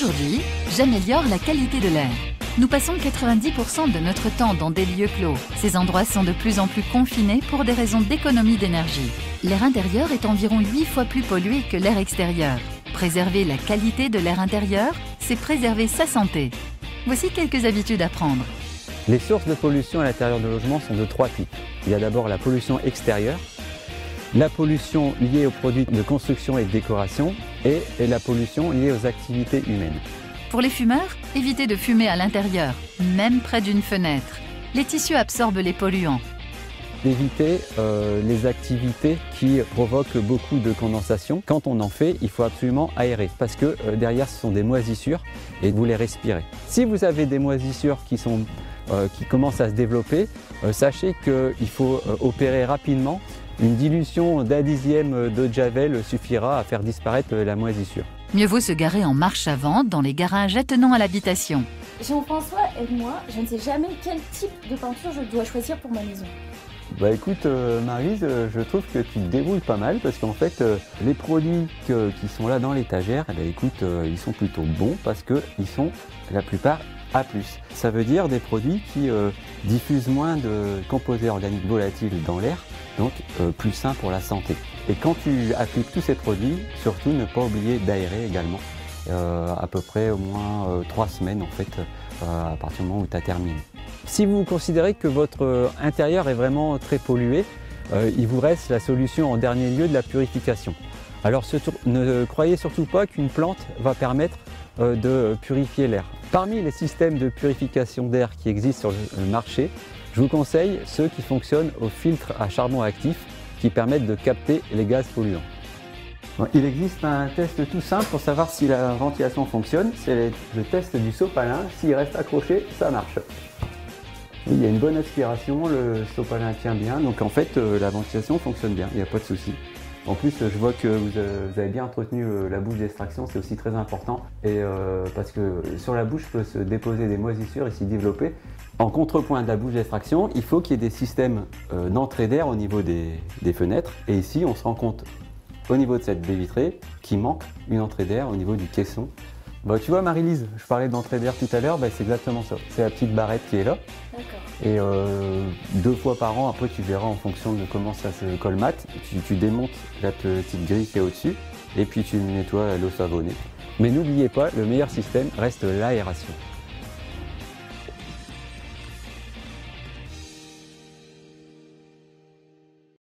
Aujourd'hui, j'améliore la qualité de l'air. Nous passons 90% de notre temps dans des lieux clos. Ces endroits sont de plus en plus confinés pour des raisons d'économie d'énergie. L'air intérieur est environ 8 fois plus pollué que l'air extérieur. Préserver la qualité de l'air intérieur, c'est préserver sa santé. Voici quelques habitudes à prendre. Les sources de pollution à l'intérieur de logements sont de 3 types. Il y a d'abord la pollution extérieure, la pollution liée aux produits de construction et de décoration et la pollution liée aux activités humaines. Pour les fumeurs, évitez de fumer à l'intérieur, même près d'une fenêtre. Les tissus absorbent les polluants. D'éviter les activités qui provoquent beaucoup de condensation. Quand on en fait, il faut absolument aérer parce que derrière ce sont des moisissures et vous les respirez. Si vous avez des moisissures qui commencent à se développer, sachez qu'il faut opérer rapidement. Une dilution d'1 dixième d'eau de javel suffira à faire disparaître la moisissure. Mieux vaut se garer en marche avant dans les garages attenant à l'habitation. Jean-François, aide-moi, je ne sais jamais quel type de peinture je dois choisir pour ma maison. Bah écoute Maryse, je trouve que tu te débrouilles pas mal parce qu'en fait les produits qui sont là dans l'étagère, écoute, ils sont plutôt bons parce qu'ils sont la plupart A+. Ça veut dire des produits qui diffusent moins de composés organiques volatiles dans l'air, donc plus sains pour la santé. Et quand tu appliques tous ces produits, surtout ne pas oublier d'aérer également, à peu près au moins 3 semaines en fait, à partir du moment où tu as terminé. Si vous considérez que votre intérieur est vraiment très pollué, il vous reste la solution en dernier lieu de la purification. Alors ne croyez surtout pas qu'une plante va permettre de purifier l'air. Parmi les systèmes de purification d'air qui existent sur le marché, je vous conseille ceux qui fonctionnent au filtre à charbon actif qui permettent de capter les gaz polluants. Bon, il existe un test tout simple pour savoir si la ventilation fonctionne, c'est le test du sopalin. S'il reste accroché, ça marche. Oui, il y a une bonne aspiration, le sopalin tient bien, donc en fait la ventilation fonctionne bien, il n'y a pas de souci. En plus, je vois que vous avez bien entretenu la bouche d'extraction, c'est aussi très important. Et parce que sur la bouche peut se déposer des moisissures et s'y développer. En contrepoint de la bouche d'extraction, il faut qu'il y ait des systèmes d'entrée d'air au niveau des fenêtres. Et ici, on se rend compte au niveau de cette baie vitrée qu'il manque une entrée d'air au niveau du caisson. Bah, tu vois Marie-Lise, je parlais d'entrée d'air tout à l'heure, bah, c'est exactement ça. C'est la petite barrette qui est là. D'accord. Et 2 fois par an, après tu verras en fonction de comment ça se colmate, tu démontes la petite grille qui est au-dessus et puis tu nettoies à l'eau savonnée. Mais n'oubliez pas, le meilleur système reste l'aération.